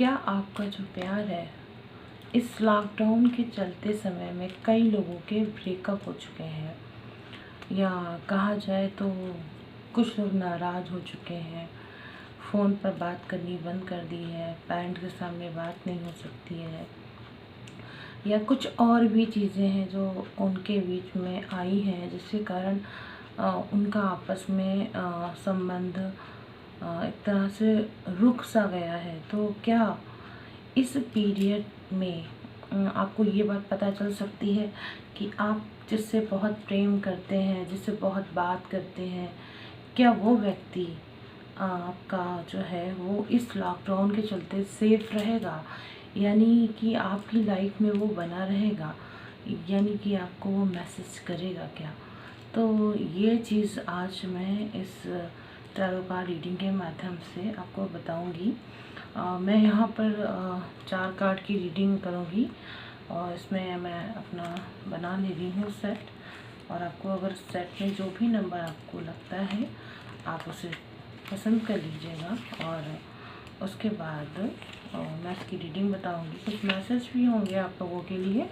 क्या आपका जो प्यार है इस लॉकडाउन के चलते समय में कई लोगों के ब्रेकअप हो चुके हैं, या कहा जाए तो कुछ लोग नाराज़ हो चुके हैं, फ़ोन पर बात करनी बंद कर दी है, पेरेंट्स के सामने बात नहीं हो सकती है, या कुछ और भी चीज़ें हैं जो उनके बीच में आई हैं जिसके कारण उनका आपस में संबंध एक तरह से रुक सा गया है। तो क्या इस पीरियड में आपको ये बात पता चल सकती है कि आप जिससे बहुत प्रेम करते हैं, जिससे बहुत बात करते हैं, क्या वो व्यक्ति आपका जो है वो इस लॉकडाउन के चलते सेफ रहेगा, यानी कि आपकी लाइफ में वो बना रहेगा, यानी कि आपको वो मैसेज करेगा क्या? तो ये चीज़ आज मैं इस टैरो कार्ड रीडिंग के माध्यम से आपको बताऊंगी। मैं यहाँ पर 4 कार्ड की रीडिंग करूँगी और इसमें मैं अपना बना ले रही हूँ सेट, और आपको अगर सेट में जो भी नंबर आपको लगता है आप उसे पसंद कर लीजिएगा। और उसके बाद मैं इसकी रीडिंग बताऊँगी। कुछ मैसेज भी होंगे आप लोगों के लिए,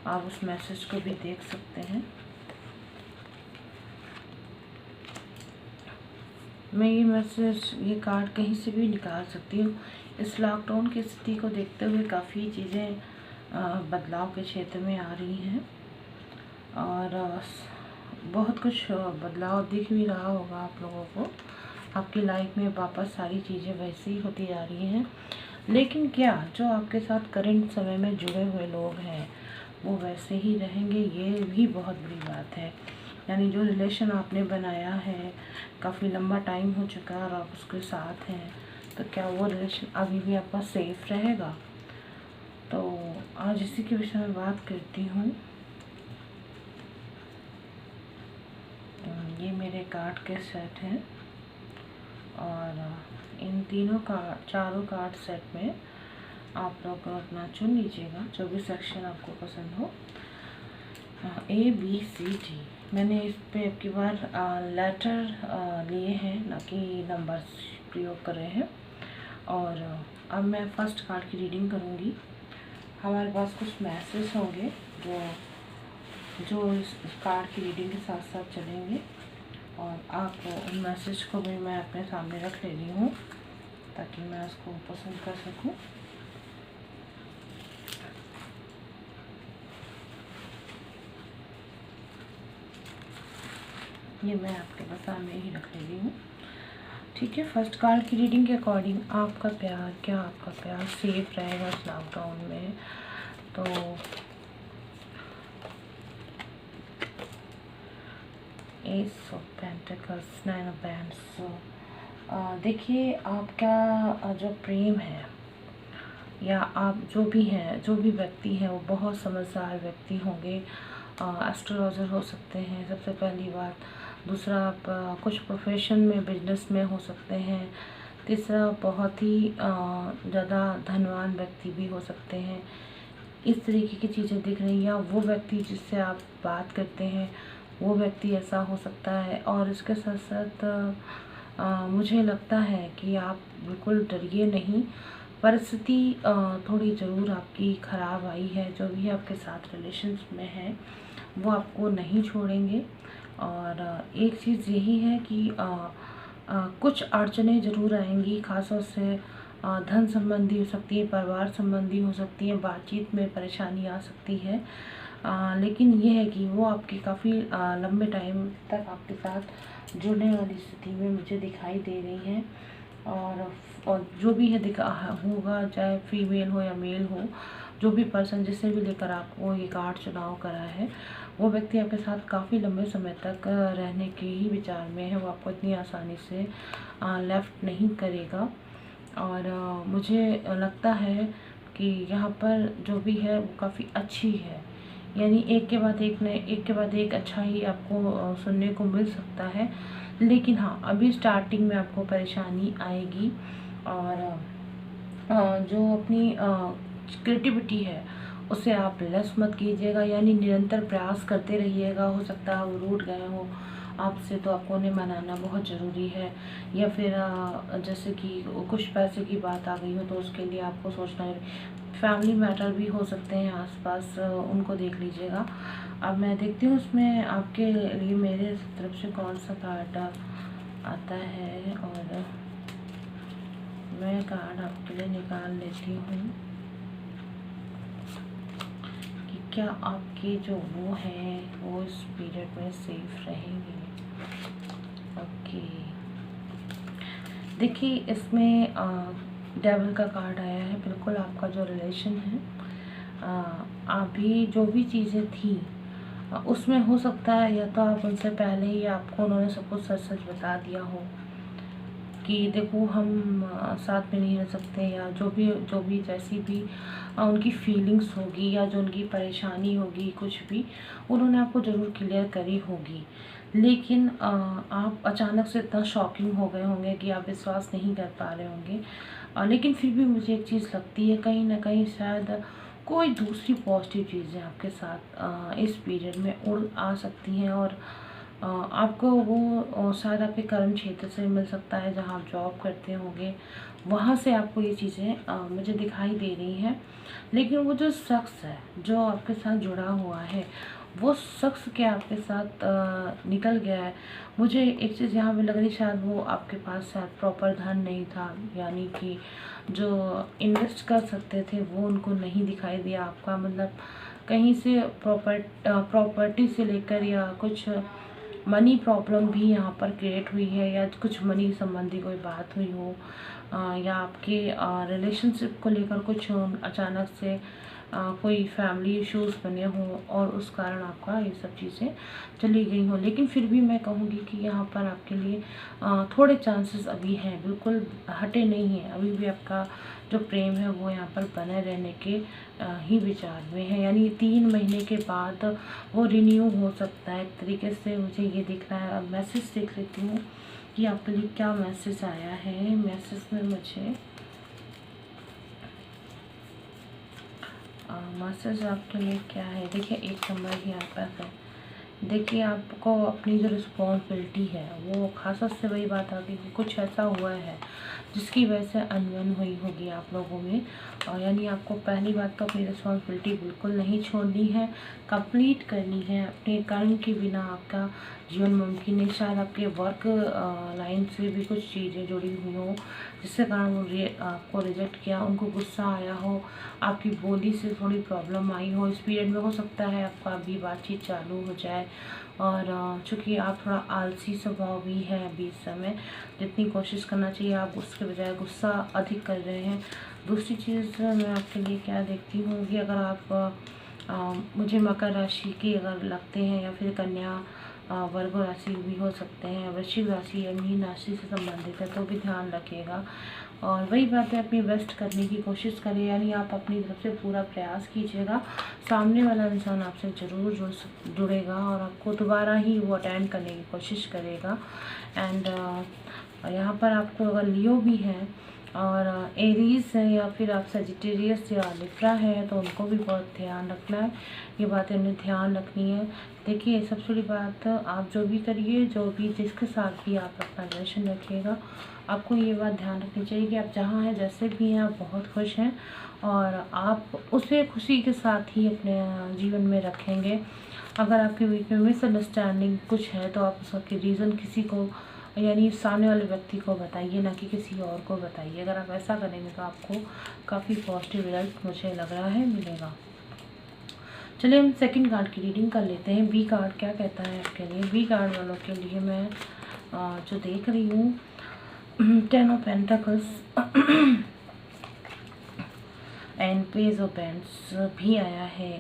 आप उस मैसेज को भी देख सकते हैं। मैं ये मैसेज, ये कार्ड कहीं से भी निकाल सकती हूँ। इस लॉकडाउन की स्थिति को देखते हुए काफ़ी चीज़ें बदलाव के क्षेत्र में आ रही हैं, और बहुत कुछ बदलाव दिख भी रहा होगा आप लोगों को। आपकी लाइफ में वापस सारी चीज़ें वैसे ही होती जा रही हैं, लेकिन क्या जो आपके साथ करंट समय में जुड़े हुए लोग हैं वो वैसे ही रहेंगे, ये भी बहुत बड़ी बात है। यानी जो रिलेशन आपने बनाया है, काफ़ी लंबा टाइम हो चुका है और आप उसके साथ हैं, तो क्या वो रिलेशन अभी भी आपका सेफ रहेगा? तो आज इसी के विषय में बात करती हूँ। ये मेरे कार्ड के सेट हैं, और इन चारों कार्ड सेट में आप लोग अपना चुन लीजिएगा जो भी सेक्शन आपको पसंद हो। ABCD मैंने इस पे अब की बार लेटर लिए हैं, ना कि नंबर्स प्रयोग कर रहे हैं। और अब मैं फर्स्ट कार्ड की रीडिंग करूँगी। हमारे पास कुछ मैसेज होंगे जो इस कार्ड की रीडिंग के साथ साथ चलेंगे, और आप उन मैसेज को भी मैं अपने सामने रख ले रही हूँ ताकि मैं उसको पसंद कर सकूँ। ये मैं आपके बस सामने ही रख ले रही हूँ, ठीक है। फर्स्ट कार्ड की रीडिंग के अकॉर्डिंग आपका प्यार, क्या आपका प्यार सेफ रहेगा इस लॉकडाउन में? तो S of pentacles, 9 of bands. देखिए, आपका जो प्रेम है, या आप जो भी हैं, जो भी व्यक्ति हैं वो बहुत समझदार व्यक्ति होंगे। एस्ट्रोलॉजर हो सकते हैं सबसे पहली बात। दूसरा, आप कुछ प्रोफेशन में, बिजनेस में हो सकते हैं। तीसरा, बहुत ही ज़्यादा धनवान व्यक्ति भी हो सकते हैं। इस तरीके की चीज़ें दिख रही हैं। या वो व्यक्ति जिससे आप बात करते हैं वो व्यक्ति ऐसा हो सकता है। और इसके साथ साथ मुझे लगता है कि आप बिल्कुल डरिए नहीं। परिस्थिति थोड़ी ज़रूर आपकी ख़राब आई है, जो भी आपके साथ रिलेशन्स में है वो आपको नहीं छोड़ेंगे। और एक चीज़ यही है कि कुछ अड़चनें ज़रूर आएंगी, ख़ासतौर से धन संबंधी हो सकती है, परिवार संबंधी हो सकती है, बातचीत में परेशानी आ सकती है। लेकिन ये है कि वो आपके काफ़ी लंबे टाइम तक आपके साथ जुड़ने वाली स्थिति में मुझे दिखाई दे रही है। और जो भी है होगा, चाहे फीमेल हो या मेल हो, जो भी पर्सन जिससे भी लेकर आपको ये कार्ड चुनाव करा है, वो व्यक्ति आपके साथ काफ़ी लंबे समय तक रहने के ही विचार में है। वो आपको इतनी आसानी से लेफ़्ट नहीं करेगा। और मुझे लगता है कि यहाँ पर जो भी है वो काफ़ी अच्छी है। यानी एक के बाद एक अच्छा ही आपको सुनने को मिल सकता है। लेकिन हाँ, अभी स्टार्टिंग में आपको परेशानी आएगी। और जो अपनी क्रिएटिविटी है उसे आप लेस मत कीजिएगा, यानी निरंतर प्रयास करते रहिएगा। हो सकता है वो रूठ गए हो आपसे, तो आपको उन्हें मनाना बहुत ज़रूरी है। या फिर जैसे कि कुछ पैसे की बात आ गई हो तो उसके लिए आपको सोचना है। फैमिली मैटर भी हो सकते हैं आसपास, उनको देख लीजिएगा। अब मैं देखती हूँ उसमें आपके लिए मेरे तरफ से कौन सा कार्ड आता है, और मैं कार्ड आपके लिए निकाल लेती हूँ कि क्या आपके जो वो हैं वो इस पीरियड में सेफ रहेंगे। ओके, देखिए इसमें डेविल का कार्ड आया है। बिल्कुल आपका जो रिलेशन है, अभी जो भी चीज़ें थी उसमें हो सकता है या तो आप उनसे पहले ही आपको उन्होंने सब कुछ सच सच बता दिया हो कि देखो हम साथ में नहीं रह सकते, या जो भी जैसी भी उनकी फीलिंग्स होगी या जो उनकी परेशानी होगी, कुछ भी उन्होंने आपको ज़रूर क्लियर करी होगी। लेकिन आप अचानक से इतना शॉकिंग हो गए होंगे कि आप विश्वास नहीं कर पा रहे होंगे। लेकिन फिर भी मुझे एक चीज़ लगती है, कहीं ना कहीं शायद कोई दूसरी पॉजिटिव चीज़ें आपके साथ इस पीरियड में उड़ आ सकती हैं, और आपको वो शायद आपके कर्म क्षेत्र से मिल सकता है जहाँ आप जॉब करते होंगे, वहाँ से आपको ये चीज़ें मुझे दिखाई दे रही हैं। लेकिन वो जो शख्स है जो आपके साथ जुड़ा हुआ है, वो शख्स क्या आपके साथ निकल गया है। मुझे एक चीज़ यहाँ पे लग रही, शायद वो आपके पास शायद प्रॉपर धन नहीं था, यानी कि जो इन्वेस्ट कर सकते थे वो उनको नहीं दिखाई दिया। आपका मतलब कहीं से प्रॉपर्टी से लेकर या कुछ मनी प्रॉब्लम भी यहाँ पर क्रिएट हुई है, या कुछ मनी संबंधी कोई बात हुई हो, या आपके रिलेशनशिप को लेकर कुछ अचानक से कोई फैमिली इश्यूज बने हों और उस कारण आपका ये सब चीज़ें चली गई हों। लेकिन फिर भी मैं कहूँगी कि यहाँ पर आपके लिए थोड़े चांसेस अभी हैं, बिल्कुल हटे नहीं हैं। अभी भी आपका जो प्रेम है वो यहाँ पर बने रहने के ही विचार में है, यानी 3 महीने के बाद वो रिन्यू हो सकता है। एक तरीके से मुझे ये दिख रहा है। अब मैसेज देख लेती हूँ कि आपके लिए क्या मैसेज आया है। मैसेज में मुझे मैसेज आपके लिए क्या है, देखिए 1 नंबर ही आपका है। देखिए आपको अपनी जो रिस्पॉन्सिबिलिटी है वो खासा से वही बात आ गई कि कुछ ऐसा हुआ है जिसकी वजह से अनबन हुई होगी आप लोगों में। और यानी आपको पहली बात तो अपनी रिस्पॉन्सिबिलिटी बिल्कुल नहीं छोड़नी है, कंप्लीट करनी है। अपने कर्म के बिना आपका जीवन मुमकिन नहीं। शायद आपके वर्क लाइन से भी कुछ चीज़ें जुड़ी हुई हों जिसके कारण आपको रिजेक्ट किया, उनको गुस्सा आया हो, आपकी बोली से थोड़ी प्रॉब्लम आई हो। इस पीरियड में हो सकता है आपका अभी बातचीत चालू हो जाए। और चूँकि आप थोड़ा आलसी स्वभाव भी है अभी इस समय, जितनी कोशिश करना चाहिए आप उसके बजाय गुस्सा अधिक कर रहे हैं। दूसरी चीज़ मैं आपके लिए क्या देखती हूँ कि अगर आप मुझे मकर राशि के अगर लगते हैं, या फिर कन्या वर्ग राशि भी हो सकते हैं, वृश्चिक राशि या मीन राशि से संबंधित है, तो भी ध्यान रखिएगा। और वही बात है, अपनी बेस्ट करने की कोशिश करें, यानी आप अपनी तरफ से पूरा प्रयास कीजिएगा। सामने वाला इंसान आपसे ज़रूर जुड़ेगा और आपको दोबारा ही वो अटेंड करने की कोशिश करेगा। एंड यहाँ पर आपको अगर लियो भी है और एरीज है, या फिर आप सजिटेरियस या लिब्रा है, तो उनको भी बहुत ध्यान रखना है। ये बातें उन्हें ध्यान रखनी है। देखिए सबसे बड़ी बात, आप जो भी करिए, जो भी जिसके साथ भी आप अपना रिलेशन रखिएगा, आपको ये बात ध्यान रखनी चाहिए कि आप जहाँ हैं, जैसे भी हैं, आप बहुत खुश हैं और आप उसे खुशी के साथ ही अपने जीवन में रखेंगे। अगर आपके बीच में मिसअंडरस्टैंडिंग कुछ है तो आप उसके रीज़न किसी को, यानी सामने वाले व्यक्ति को बताइए, ना कि किसी और को बताइए। अगर आप ऐसा करेंगे तो आपको काफ़ी पॉजिटिव रिजल्ट मुझे लग रहा है मिलेगा। चलिए हम सेकंड कार्ड की रीडिंग कर लेते हैं। बी कार्ड क्या कहता है आपके लिए। बी कार्ड वालों के लिए मैं जो देख रही हूँ, 10 of pentacles and page of paints भी आया है,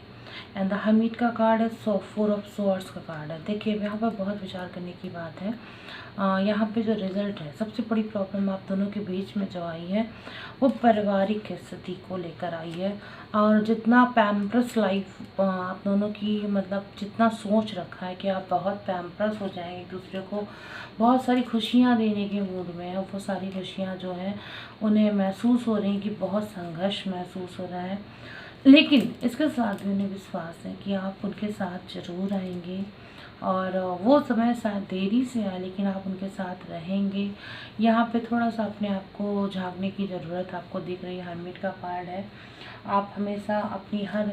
एंड द हर्मिट का कार्ड है, 4 ऑफ स्वॉर्ड्स का कार्ड है। देखिए यहाँ पर बहुत विचार करने की बात है। यहाँ पे जो रिज़ल्ट है, सबसे बड़ी प्रॉब्लम आप दोनों के बीच में जो आई है वो पारिवारिक स्थिति को लेकर आई है। और जितना पैम्परस लाइफ आप दोनों की, मतलब जितना सोच रखा है कि आप बहुत पैम्परस हो जाएंगे, एक दूसरे को बहुत सारी खुशियाँ देने के मूड में है, वो सारी खुशियाँ जो हैं उन्हें महसूस हो रही हैं कि बहुत संघर्ष महसूस हो रहा है। लेकिन इसके साथ भी उन्हें विश्वास है कि आप उनके साथ ज़रूर आएंगे और वो समय शायद देरी से आए लेकिन आप उनके साथ रहेंगे। यहाँ पे थोड़ा सा अपने आप को झांकने की ज़रूरत आपको दिख रही है। हर्मिट का कार्ड है। आप हमेशा अपनी हर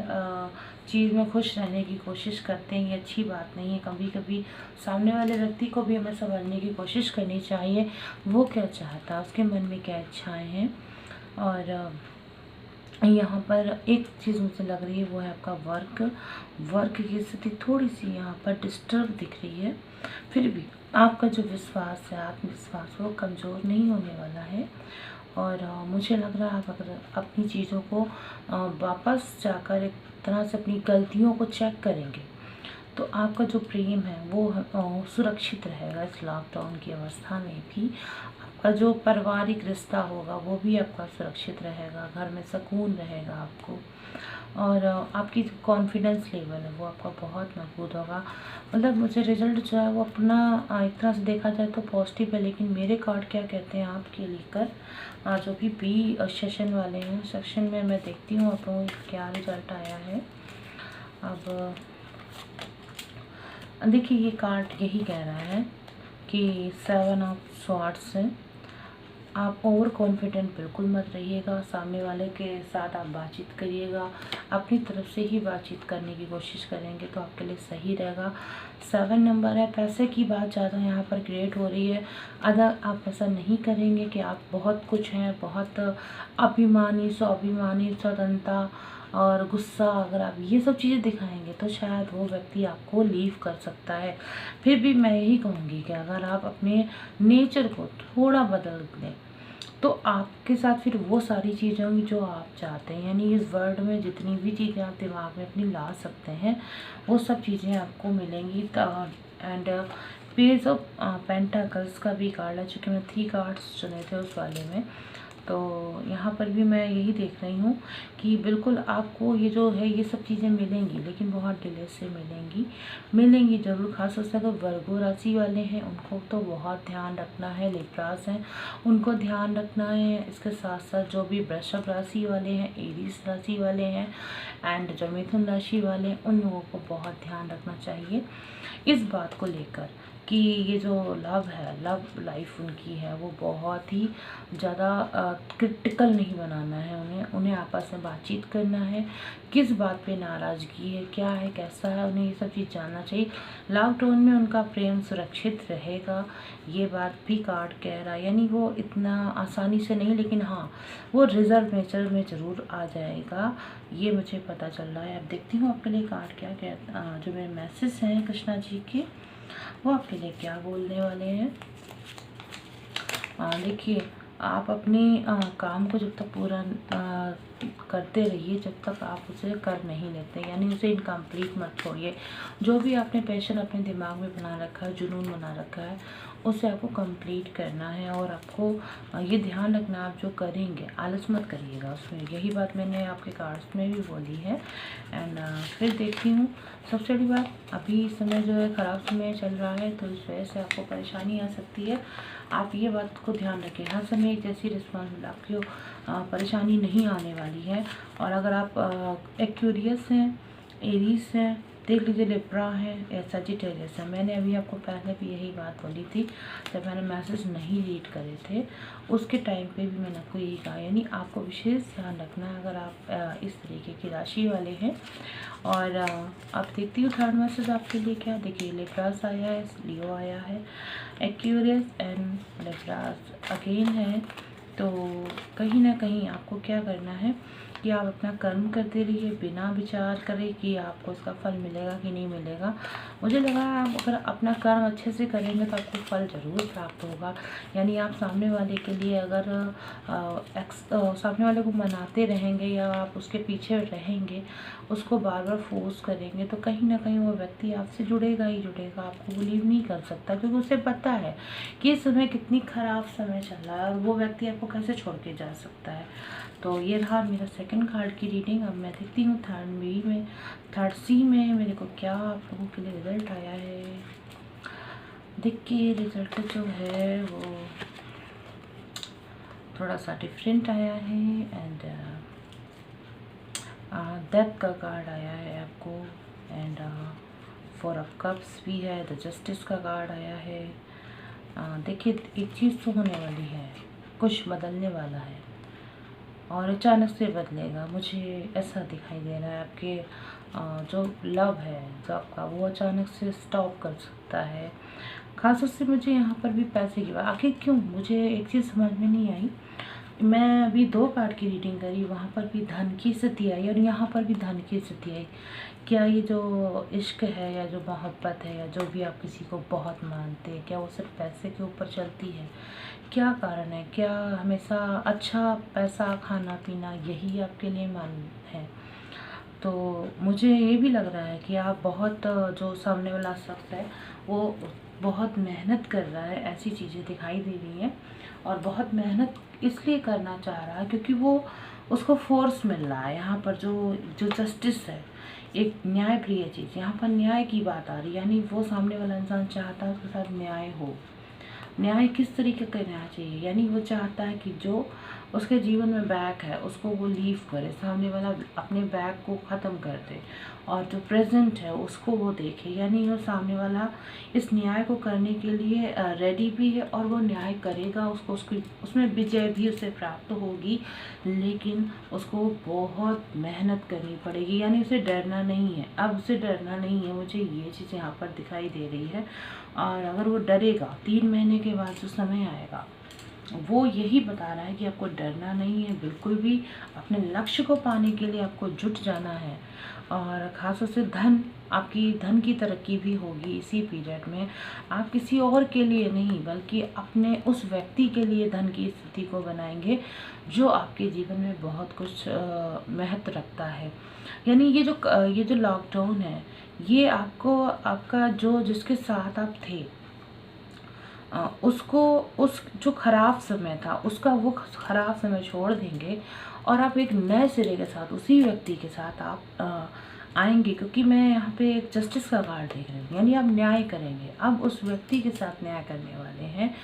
चीज़ में खुश रहने की कोशिश करते हैं, ये अच्छी बात नहीं है। कभी कभी सामने वाले व्यक्ति को भी हमें समझने की कोशिश करनी चाहिए, वो क्या चाहता है, उसके मन में क्या इच्छाएं हैं। और यहाँ पर एक चीज़ मुझे लग रही है, वो है आपका वर्क की स्थिति थोड़ी सी यहाँ पर डिस्टर्ब दिख रही है। फिर भी आपका जो विश्वास है, आत्मविश्वास, वो कमज़ोर नहीं होने वाला है। और मुझे लग रहा है आप अगर अपनी चीज़ों को वापस जाकर एक तरह से अपनी गलतियों को चेक करेंगे तो आपका जो प्रेम है वो सुरक्षित रहेगा। इस लॉकडाउन की अवस्था में भी आपका जो पारिवारिक रिश्ता होगा वो भी आपका सुरक्षित रहेगा, घर में सुकून रहेगा आपको। और आपकी जो कॉन्फिडेंस लेवल है वो आपका बहुत मजबूत होगा। मतलब मुझे रिजल्ट जो है वो अपना एक तरह से देखा जाए तो पॉजिटिव है, लेकिन मेरे कार्ड क्या कहते हैं आपके लेकर, जो भी बी सेशन वाले हैं, सेक्शन में मैं देखती हूँ आप लोगों का क्या रिजल्ट आया है। अब देखिए ये कार्ड यही कह रहा है कि 7 ऑफ स्वॉर्ड्स है। आप ओवर कॉन्फिडेंट बिल्कुल मत रहिएगा। सामने वाले के साथ आप बातचीत करिएगा, अपनी तरफ से ही बातचीत करने की कोशिश करेंगे तो आपके लिए सही रहेगा। 7 नंबर है। पैसे की बात ज़्यादा यहाँ पर क्रिएट हो रही है। अगर आप ऐसा नहीं करेंगे कि आप बहुत कुछ हैं, बहुत अभिमानी, स्वाभिमानी, स्वतंत्रता और गुस्सा, अगर आप ये सब चीज़ें दिखाएंगे तो शायद वो व्यक्ति आपको लीव कर सकता है। फिर भी मैं यही कहूँगी कि अगर आप अपने नेचर को थोड़ा बदल दें तो आपके साथ फिर वो सारी चीज़ें होंगी जो आप चाहते हैं। यानी इस वर्ल्ड में जितनी भी चीज़ें आप दिमाग में अपनी ला सकते हैं वो सब चीज़ें आपको मिलेंगी। एंड पेज ऑफ पेंटाकल्स का भी कार्ड है, चूँकि मैं 3 कार्ड्स चुने थे उस वाले में, तो यहाँ पर भी मैं यही देख रही हूँ कि बिल्कुल आपको ये जो है ये सब चीज़ें मिलेंगी, लेकिन बहुत डिले से मिलेंगी ज़रूर। खासतौर से अगर वर्गो राशि वाले हैं उनको तो बहुत ध्यान रखना है, लिब्रास हैं उनको ध्यान रखना है। इसके साथ साथ जो भी वृषभ राशि वाले हैं, एरीज राशि वाले हैं एंड जो मिथुन राशि वाले हैं, उन लोगों को बहुत ध्यान रखना चाहिए इस बात को लेकर कि ये जो लव लाइफ उनकी है वो बहुत ही ज़्यादा क्रिटिकल नहीं बनाना है। उन्हें आपस में बातचीत करना है, किस बात पे नाराज़गी है, क्या है, कैसा है, उन्हें ये सब चीज़ जानना चाहिए। लॉकडाउन में उनका प्रेम सुरक्षित रहेगा, ये बात भी कार्ड कह रहा है। यानी वो इतना आसानी से नहीं, लेकिन हाँ वो रिजर्व नेचर में ज़रूर आ जाएगा, ये मुझे पता चल रहा है। अब देखती हूँ आपके लिए कार्ड क्या जो मेरे मैसेज हैं कृष्णा जी के, वो आपके लिए क्या बोलने वाले हैं। देखिए आप अपने काम को जब तक पूरा करते रहिए जब तक आप उसे कर नहीं लेते, यानी उसे इनकम्प्लीट मत छोड़िए। जो भी आपने पैशन अपने दिमाग में बना रखा है, जुनून बना रखा है, उसे आपको कंप्लीट करना है। और आपको ये ध्यान रखना आप जो करेंगे आलस मत करिएगा उसमें, यही बात मैंने आपके कार्ड्स में भी बोली है। एंड फिर देखती हूँ सबसे बड़ी बात, अभी समय जो है ख़राब समय चल रहा है तो इस वजह से आपको परेशानी आ सकती है। आप ये बात को ध्यान रखें, हर समय एक जैसी रिस्पॉन्स आपकी परेशानी नहीं आने वाली है। और अगर आप एक्वेरियस हैं, एरीज हैं, देख लीजिए लिब्रा है या सजिटेरियस है, मैंने अभी आपको पहले भी यही बात बोली थी जब मैंने मैसेज नहीं रीड करे थे, उसके टाइम पे भी मैंने आपको यही कहा। यानी आपको विशेष ध्यान रखना है अगर आप इस तरीके की राशि वाले हैं। और आप देखती हूँ थर्ड मैसेज आपके लिए क्या, देखिए लिब्रास आया है, लियो आया है, एक्वेरियस एंड लिब्रास अगेन है। तो कहीं ना कहीं आपको क्या करना है कि आप अपना कर्म करते रहिए बिना विचार करें कि आपको उसका फल मिलेगा कि नहीं मिलेगा। मुझे लगा आप अगर अपना कर्म अच्छे से करेंगे तो आपको फल ज़रूर प्राप्त होगा। यानी आप सामने वाले के लिए अगर सामने वाले को मनाते रहेंगे या आप उसके पीछे रहेंगे, उसको बार बार फोर्स करेंगे, तो कहीं ना कहीं वो व्यक्ति आपसे जुड़ेगा ही जुड़ेगा, आपको बिलीव नहीं कर सकता, क्योंकि उसे पता है कि इस समय कितनी ख़राब समय चल रहा है और वो व्यक्ति आपको कैसे छोड़ के जा सकता है। तो ये रहा मेरा सेकंड कार्ड की रीडिंग। अब मैं देखती हूँ थर्ड सी में मेरे को क्या आप लोगों के लिए रिजल्ट आया है। देखिए रिजल्ट जो है वो थोड़ा सा डिफरेंट आया है एंड डेथ का कार्ड आया है आपको एंड 4 ऑफ कप्स भी है, द जस्टिस का कार्ड आया है। देखिए एक चीज़ तो होने वाली है, कुछ बदलने वाला है और अचानक से बदलेगा, मुझे ऐसा दिखाई दे रहा है। आपके जो लव है जो आपका, वो अचानक से स्टॉप कर सकता है। खासतौर से मुझे यहाँ पर भी पैसे की बात, आखिर क्यों, मुझे एक चीज़ समझ में नहीं आई। मैं अभी 2 कार्ड की रीडिंग करी, वहाँ पर भी धन की स्थिति आई और यहाँ पर भी धन की स्थिति आई। क्या ये जो इश्क है या जो मोहब्बत है या जो भी आप किसी को बहुत मानते हैं, क्या वो सिर्फ पैसे के ऊपर चलती है? क्या कारण है? क्या हमेशा अच्छा पैसा, खाना पीना यही आपके लिए मान है? तो मुझे ये भी लग रहा है कि आप बहुत, जो सामने वाला शख्स है वो बहुत मेहनत कर रहा है, ऐसी चीज़ें दिखाई दे रही हैं। और बहुत मेहनत इसलिए करना चाह रहा है क्योंकि वो, उसको फोर्स मिल रहा है। यहाँ पर जो जो जस्टिस है, एक न्याय प्रिय चीज़, यहाँ पर न्याय की बात आ रही है, यानी वो सामने वाला इंसान चाहता है उसके साथ न्याय हो। न्याय किस तरीके का रहना चाहिए, यानी वो चाहता है कि जो उसके जीवन में बैक है उसको वो लीव करे, सामने वाला अपने बैक को ख़त्म कर दे और जो प्रेजेंट है उसको वो देखे। यानी वो सामने वाला इस न्याय को करने के लिए रेडी भी है और वो न्याय करेगा, उसको उसकी उसमें विजय भी उसे प्राप्त होगी, लेकिन उसको बहुत मेहनत करनी पड़ेगी। यानी उसे डरना नहीं है, अब उसे डरना नहीं है, मुझे ये चीज़ यहाँ पर दिखाई दे रही है। और अगर वो डरेगा, 3 महीने के बाद जो समय आएगा वो यही बता रहा है कि आपको डरना नहीं है बिल्कुल भी, अपने लक्ष्य को पाने के लिए आपको जुट जाना है। और ख़ासतौर से धन, आपकी धन की तरक्की भी होगी इसी पीरियड में। आप किसी और के लिए नहीं बल्कि अपने उस व्यक्ति के लिए धन की स्थिति को बनाएंगे जो आपके जीवन में बहुत कुछ महत्व रखता है। यानी ये जो लॉकडाउन है, ये आपको, आपका जो जिसके साथ आप थे उसको, उस जो ख़राब समय था उसका वो ख़राब समय छोड़ देंगे और आप एक नए सिरे के साथ, उसी व्यक्ति के साथ आप आएंगे। क्योंकि मैं यहाँ पे एक जस्टिस का कार्ड देख रही हूँ, यानी आप न्याय करेंगे, अब उस व्यक्ति के साथ न्याय करने वाले हैं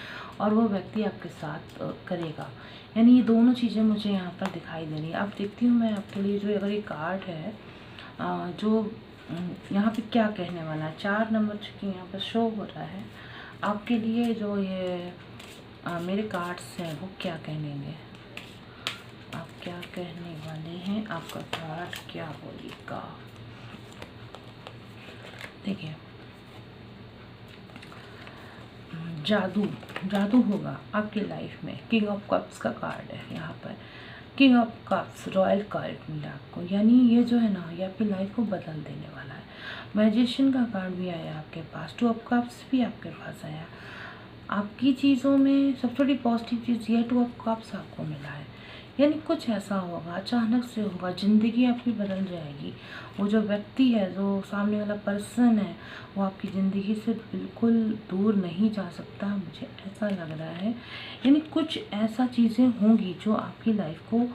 और वो व्यक्ति आपके साथ करेगा। यानी ये दोनों चीज़ें मुझे यहाँ पर दिखाई दे रही है। अब देखती हूँ मैं आपके लिए जो अगर ये कार्ड है जो यहाँ पे क्या कहने वाला है। 4 नंबर चूँकि यहाँ पर शो हो रहा है, आपके लिए जो ये मेरे कार्ड्स हैं वो क्या कहेंगे, आप क्या कहने वाले हैं, आपका कार्ड क्या बोलेगा। देखिए जादू, जादू होगा आपकी लाइफ में। किंग ऑफ कप्स का कार्ड है यहाँ पर, king of cups, royal card मिला आपको। यानी ये जो है ना, ये आपकी लाइफ को बदल देने वाला है। मैजिशियन का कार्ड भी आया आपके पास, 2 ऑफ कप्स भी आपके पास आया। आपकी चीज़ों में सबसे बड़ी पॉजिटिव चीज़ ये 2 ऑफ कप्स आपको मिला है। यानी कुछ ऐसा होगा, अचानक से होगा, ज़िंदगी आपकी बदल जाएगी। वो जो व्यक्ति है, जो सामने वाला पर्सन है, वो आपकी ज़िंदगी से बिल्कुल दूर नहीं जा सकता, मुझे ऐसा लग रहा है। यानी कुछ ऐसा चीज़ें होंगी जो आपकी लाइफ को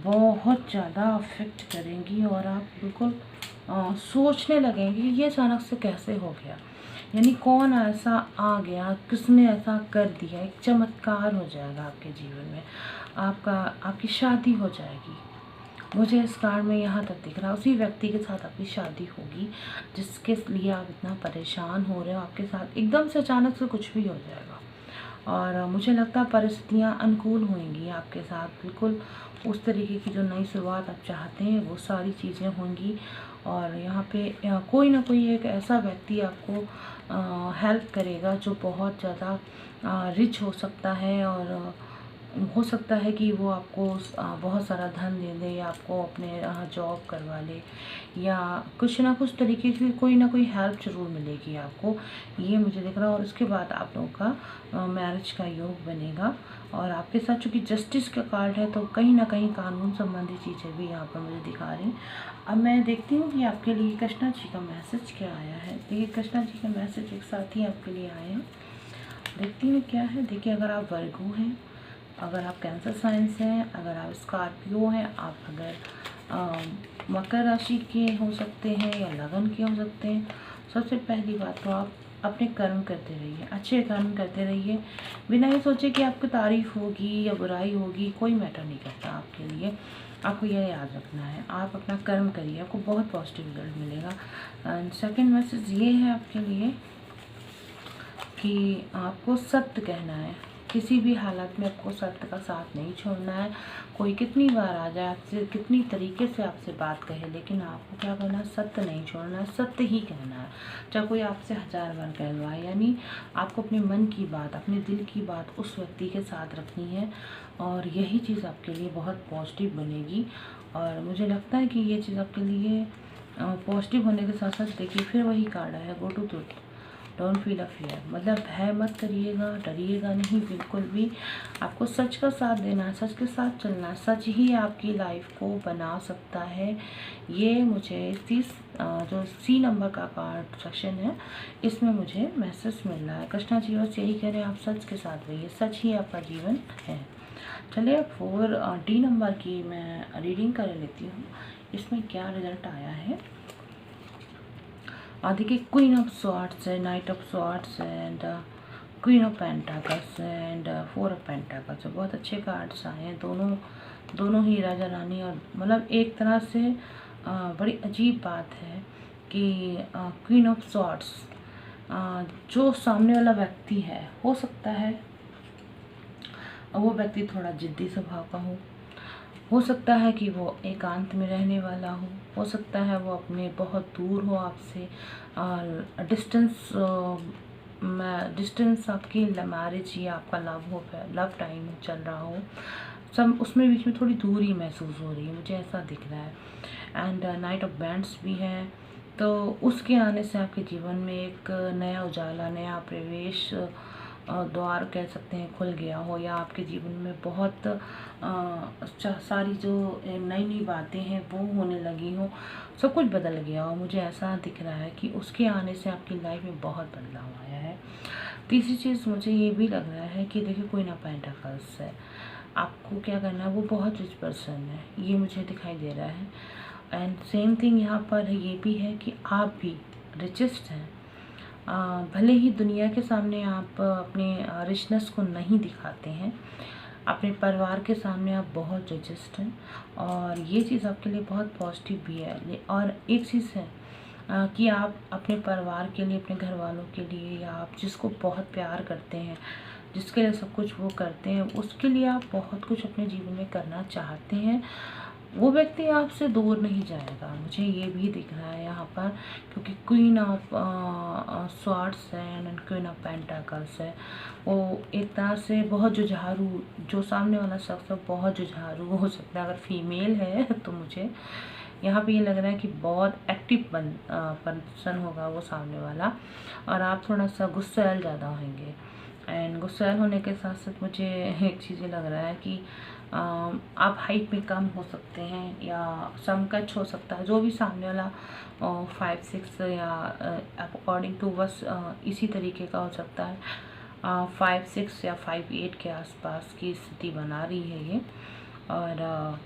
बहुत ज़्यादा अफेक्ट करेंगी और आप बिल्कुल सोचने लगेंगे कि ये अचानक से कैसे हो गया। यानी कौन ऐसा आ गया, किसने ऐसा कर दिया, एक चमत्कार हो जाएगा आपके जीवन में, आपकी शादी हो जाएगी। मुझे इस कार्ड में यहाँ तक दिख रहा है, उसी व्यक्ति के साथ आपकी शादी होगी जिसके लिए आप इतना परेशान हो रहे हो, आपके साथ एकदम से अचानक से कुछ भी हो जाएगा। और मुझे लगता है परिस्थितियाँ अनुकूल होंगी आपके साथ, बिल्कुल उस तरीके की जो नई शुरुआत आप चाहते हैं वो सारी चीज़ें होंगी। और यहाँ पे कोई ना कोई एक ऐसा व्यक्ति आपको हेल्प करेगा जो बहुत ज़्यादा रिच हो सकता है और हो सकता है कि वो आपको बहुत सारा धन दे दे या आपको अपने यहाँ जॉब करवा ले या कुछ ना कुछ तरीके की कोई ना कोई हेल्प ज़रूर मिलेगी आपको, ये मुझे दिख रहा है। और उसके बाद आप लोगों का मैरिज का योग बनेगा। और आपके साथ चूँकि जस्टिस का कार्ड है तो कहीं ना कहीं कानून संबंधी चीज़ें भी यहाँ पर मुझे दिखा रही हैं। अब मैं देखती हूँ कि आपके लिए कृष्णा जी का मैसेज क्या आया है। देखिए कृष्णा जी का मैसेज एक साथ ही आपके लिए आए हैं, देखती हूँ क्या है। देखिए अगर आप वर्गो हैं, अगर आप कैंसर साइंस हैं, अगर आप स्कॉर्पियो हैं, आप अगर मकर राशि के हो सकते हैं या लगन के हो सकते हैं। सबसे पहली बात तो आप अपने कर्म करते रहिए, अच्छे कर्म करते रहिए, बिना ये सोचे कि आपकी तारीफ़ होगी या बुराई होगी, कोई मैटर नहीं करता आपके लिए। आपको यह याद रखना है, आप अपना कर्म करिए, आपको बहुत पॉजिटिव रिजल्ट मिलेगा। एंड सेकंड मैसेज ये है आपके लिए कि आपको सत्य कहना है, किसी भी हालत में आपको सत्य का साथ नहीं छोड़ना है। कोई कितनी बार आ जाए आपसे, कितनी तरीके से आपसे बात कहे, लेकिन आपको क्या करना है, सत्य नहीं छोड़ना है, सत्य ही कहना है। चाहे कोई आपसे 1000 बार कहलवाए, यानी आपको अपने मन की बात, अपने दिल की बात उस व्यक्ति के साथ रखनी है, और यही चीज़ आपके लिए बहुत पॉजिटिव बनेगी। और मुझे लगता है कि ये चीज़ आपके लिए पॉजिटिव होने के साथ साथ, देखिए फिर वही कार्ड है, go to truth, don't feel a fear, मतलब भय मत करिएगा, डरिएगा नहीं बिल्कुल भी। आपको सच का साथ देना है, सच के साथ चलना है, सच ही आपकी लाइफ को बना सकता है। ये मुझे 30 जो सी नंबर का कार्ड सेक्शन है, इसमें मुझे मैसेज मिल रहा है। कृष्णा जी बस यही कह रहे हैं, आप सच के साथ रहिए, सच ही आपका जीवन है। चलिए 4 डी नंबर की मैं रीडिंग कर लेती हूँ, इसमें क्या रिजल्ट आया है। देखिए क्वीन ऑफ स्वॉर्ड्स है, night of swords and queen of pentacles and 4 of pentacles. बहुत अच्छे कार्ड्स आए हैं, दोनों ही राजा रानी। और मतलब एक तरह से बड़ी अजीब बात है कि क्वीन ऑफ स्वॉर्ड्स, जो सामने वाला व्यक्ति है, हो सकता है वो व्यक्ति थोड़ा जिद्दी स्वभाव का हो सकता है कि वो एकांत में रहने वाला हो सकता है वो अपने बहुत दूर हो आपसे, डिस्टेंस आपकी मैरिज या आपका लव टाइम चल रहा हो, सब उसमें बीच में थोड़ी दूरी महसूस हो रही है, मुझे ऐसा दिख रहा है। एंड नाइट ऑफ बैंड्स भी है, तो उसके आने से आपके जीवन में एक नया उजाला, नया प्रवेश द्वार कह सकते हैं खुल गया हो, या आपके जीवन में बहुत सारी जो नई नई बातें हैं वो होने लगी हो, सब कुछ बदल गया हो। मुझे ऐसा दिख रहा है कि उसके आने से आपकी लाइफ में बहुत बदलाव आया है। तीसरी चीज़ मुझे ये भी लग रहा है कि देखिए कोई ना पेंटाकल्स है, आपको क्या करना है, वो बहुत रिच पर्सन है, ये मुझे दिखाई दे रहा है। एंड सेम थिंग यहाँ पर ये भी है कि आप भी रिचेस्ट हैं। भले ही दुनिया के सामने आप अपने रिचनेस को नहीं दिखाते हैं, अपने परिवार के सामने आप बहुत रिचेस्ट हैं, और ये चीज़ आपके लिए बहुत पॉजिटिव भी है। और एक चीज़ है कि आप अपने परिवार के लिए, अपने घर वालों के लिए, या आप जिसको बहुत प्यार करते हैं, जिसके लिए सब कुछ वो करते हैं, उसके लिए आप बहुत कुछ अपने जीवन में करना चाहते हैं। वो व्यक्ति आपसे दूर नहीं जाएगा, मुझे ये भी दिख रहा है यहाँ पर, क्योंकि क्वीन ऑफ स्वॉर्ड्स है एंड क्वीन ऑफ पेंटाकल्स है। वो एक तरह से बहुत जुझारू, जो सामने वाला शख्स है बहुत जुझारू हो सकता है, अगर फीमेल है तो मुझे यहाँ पे ये लग रहा है कि बहुत एक्टिव पर्सन होगा वो सामने वाला, और आप थोड़ा सा गुस्सैल ज़्यादा होंगे। एंड गुस्सैल होने के साथ साथ मुझे एक चीज़ ये लग रहा है कि आप हाइट में कम हो सकते हैं, या समकक्ष हो सकता है, जो भी सामने वाला 5'6" या अकॉर्डिंग टू बस इसी तरीके का हो सकता है, 5'6" या 5'8" के आसपास की स्थिति बना रही है ये। और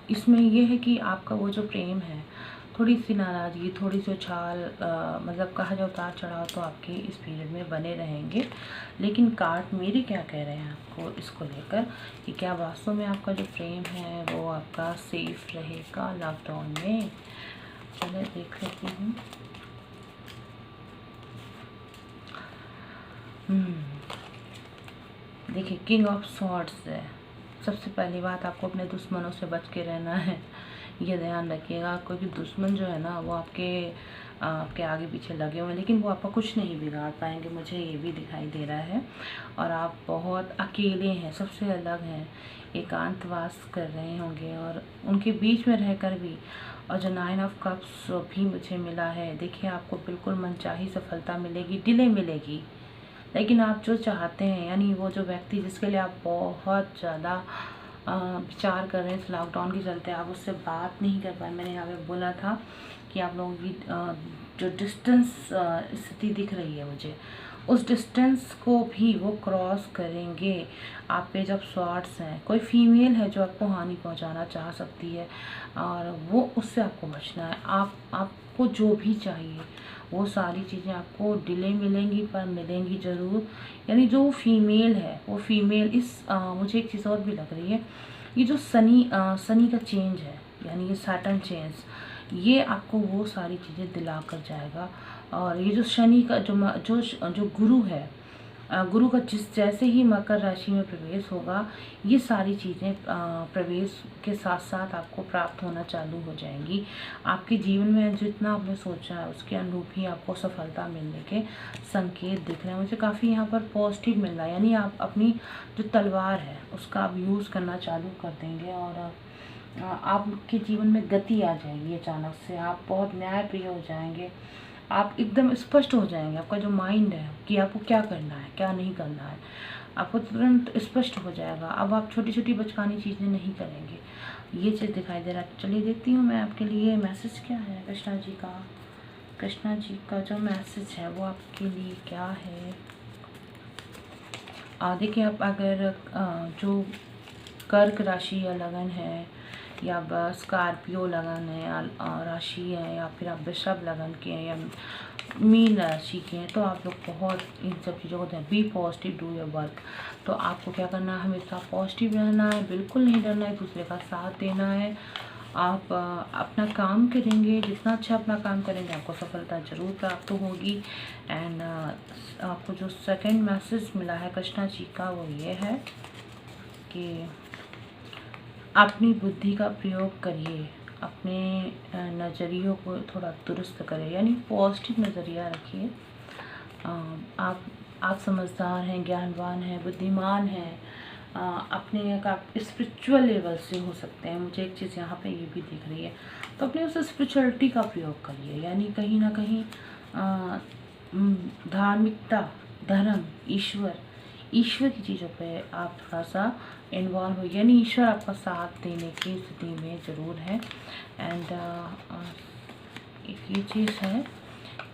इसमें ये है कि आपका वो जो प्रेम है, थोड़ी सी नाराज़गी, थोड़ी सी उछाल, मतलब कहा जाए उतार चढ़ाव तो आपके इस पीरियड में बने रहेंगे। लेकिन कार्ड मेरे क्या कह रहे हैं आपको इसको लेकर, कि क्या वास्तव में आपका जो प्रेम है वो आपका सेफ रहेगा लॉकडाउन में। चलिए देख लेती हूँ। देखिए किंग ऑफ स्वॉर्ड्स है। सबसे पहली बात, आपको अपने दुश्मनों से बच के रहना है, ये ध्यान रखिएगा, क्योंकि दुश्मन जो है ना वो आपके आगे पीछे लगे हुए हैं, लेकिन वो आपका कुछ नहीं बिगाड़ पाएंगे, मुझे ये भी दिखाई दे रहा है। और आप बहुत अकेले हैं, सबसे अलग हैं, एकांतवास कर रहे होंगे, और उनके बीच में रहकर भी। और जो 9 ऑफ कप्स भी मुझे मिला है, देखिए आपको बिल्कुल मनचाही सफलता मिलेगी, डिले मिलेगी, लेकिन आप जो चाहते हैं, यानी वो जो व्यक्ति जिसके लिए आप बहुत ज़्यादा विचार कर रहे हैं इस लॉकडाउन के चलते, आप उससे बात नहीं कर पाए। मैंने यहाँ पे बोला था कि आप लोगों की जो डिस्टेंस स्थिति दिख रही है मुझे, उस डिस्टेंस को भी वो क्रॉस करेंगे। आपके जब शॉर्ट्स हैं, कोई फीमेल है जो आपको हानि पहुंचाना चाह सकती है और वो उससे आपको बचना है। आपको जो भी चाहिए वो सारी चीज़ें आपको डिले मिलेंगी पर मिलेंगी ज़रूर। यानी जो फीमेल है वो फीमेल मुझे एक चीज़ और भी लग रही है, ये जो शनि का चेंज है, यानी ये सैटर्न चेंज, ये आपको वो सारी चीज़ें दिला कर जाएगा। और ये जो शनि का जो गुरु है, गुरु का जैसे ही मकर राशि में प्रवेश होगा, ये सारी चीज़ें प्रवेश के साथ साथ आपको प्राप्त होना चालू हो जाएंगी। आपके जीवन में जितना आपने सोचा है उसके अनुरूप ही आपको सफलता मिलने के संकेत दिख रहे हैं। मुझे काफ़ी यहाँ पर पॉजिटिव मिल रहा है, यानी आप अपनी जो तलवार है उसका आप यूज़ करना चालू कर देंगे और आपके जीवन में गति आ जाएगी। अचानक से आप बहुत न्यायप्रिय हो जाएंगे, आप एकदम स्पष्ट हो जाएंगे। आपका जो माइंड है कि आपको क्या करना है क्या नहीं करना है, आपको तुरंत स्पष्ट हो जाएगा। अब आप छोटी छोटी बचकानी चीज़ें नहीं करेंगे, ये चीज़ दिखाई दे रहा है। चलिए देखती हूँ मैं आपके लिए मैसेज क्या है कृष्णा जी का। कृष्णा जी का जो मैसेज है वो आपके लिए क्या है। देखिए, आप अगर जो कर्क राशि या लगन है, या स्कॉर्पियो लगन है या राशि है, या फिर आप वृषभ लगन के हैं या मीन राशि के हैं, तो आप लोग बहुत इन सब चीज़ों को be positive, do your work. तो आपको क्या करना है, हमेशा पॉजिटिव रहना है, बिल्कुल नहीं डरना है, दूसरे का साथ देना है। आप अपना काम करेंगे, जितना अच्छा अपना काम करेंगे आपको सफलता ज़रूर प्राप्त होगी। एंड आपको जो सेकंड मैसेज मिला है कृष्णा जी का वो ये है कि अपनी बुद्धि का प्रयोग करिए, अपने नज़रियों को थोड़ा दुरुस्त करें, यानी पॉजिटिव नज़रिया रखिए। आप समझदार हैं, ज्ञानवान हैं, बुद्धिमान हैं, अपने आप स्पिरिचुअल लेवल से हो सकते हैं। मुझे एक चीज़ यहाँ पे ये भी दिख रही है, तो अपने उस स्पिरिचुअलिटी का प्रयोग करिए, यानी कहीं ना कहीं धार्मिकता, धर्म, ईश्वर की चीज़ों पे आप थोड़ा सा इन्वॉल्व हो, यानी ईश्वर आपका साथ देने की स्थिति में ज़रूर है। एंड एक ये चीज़ है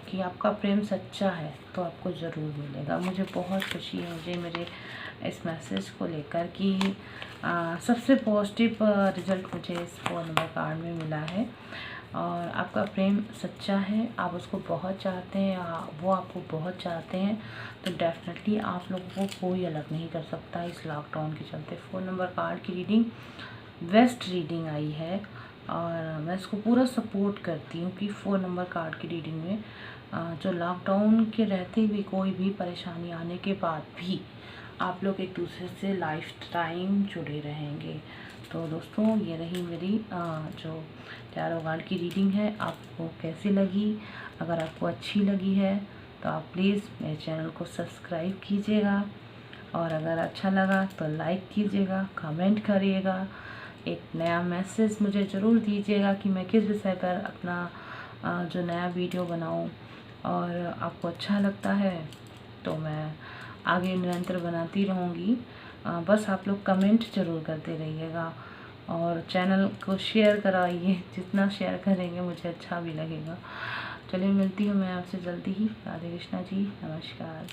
कि आपका प्रेम सच्चा है तो आपको ज़रूर मिलेगा। मुझे बहुत खुशी है मुझे मेरे इस मैसेज को लेकर कि सबसे पॉजिटिव रिज़ल्ट मुझे इस 4 नंबर कार्ड में मिला है। और आपका प्रेम सच्चा है, आप उसको बहुत चाहते हैं, वो आपको बहुत चाहते हैं, तो डेफिनेटली आप लोगों को कोई अलग नहीं कर सकता इस लॉकडाउन के चलते। 4 नंबर कार्ड की रीडिंग बेस्ट रीडिंग आई है और मैं इसको पूरा सपोर्ट करती हूँ कि 4 नंबर कार्ड की रीडिंग में जो लॉकडाउन के रहते हुए कोई भी परेशानी आने के बाद भी आप लोग एक दूसरे से लाइफ टाइम जुड़े रहेंगे। तो दोस्तों, ये रही मेरी जो टैरो कार्ड की रीडिंग है। आपको कैसी लगी? अगर आपको अच्छी लगी है तो आप प्लीज़ मेरे चैनल को सब्सक्राइब कीजिएगा, और अगर अच्छा लगा तो लाइक कीजिएगा, कमेंट करिएगा, एक नया मैसेज मुझे ज़रूर दीजिएगा कि मैं किस विषय पर अपना जो नया वीडियो बनाऊं। और आपको अच्छा लगता है तो मैं आगे निरंतर बनाती रहूँगी। बस आप लोग कमेंट ज़रूर करते रहिएगा और चैनल को शेयर कराइए, जितना शेयर करेंगे मुझे अच्छा भी लगेगा। चलिए, मिलती हूँ मैं आपसे जल्दी ही। राधे कृष्णा जी, नमस्कार।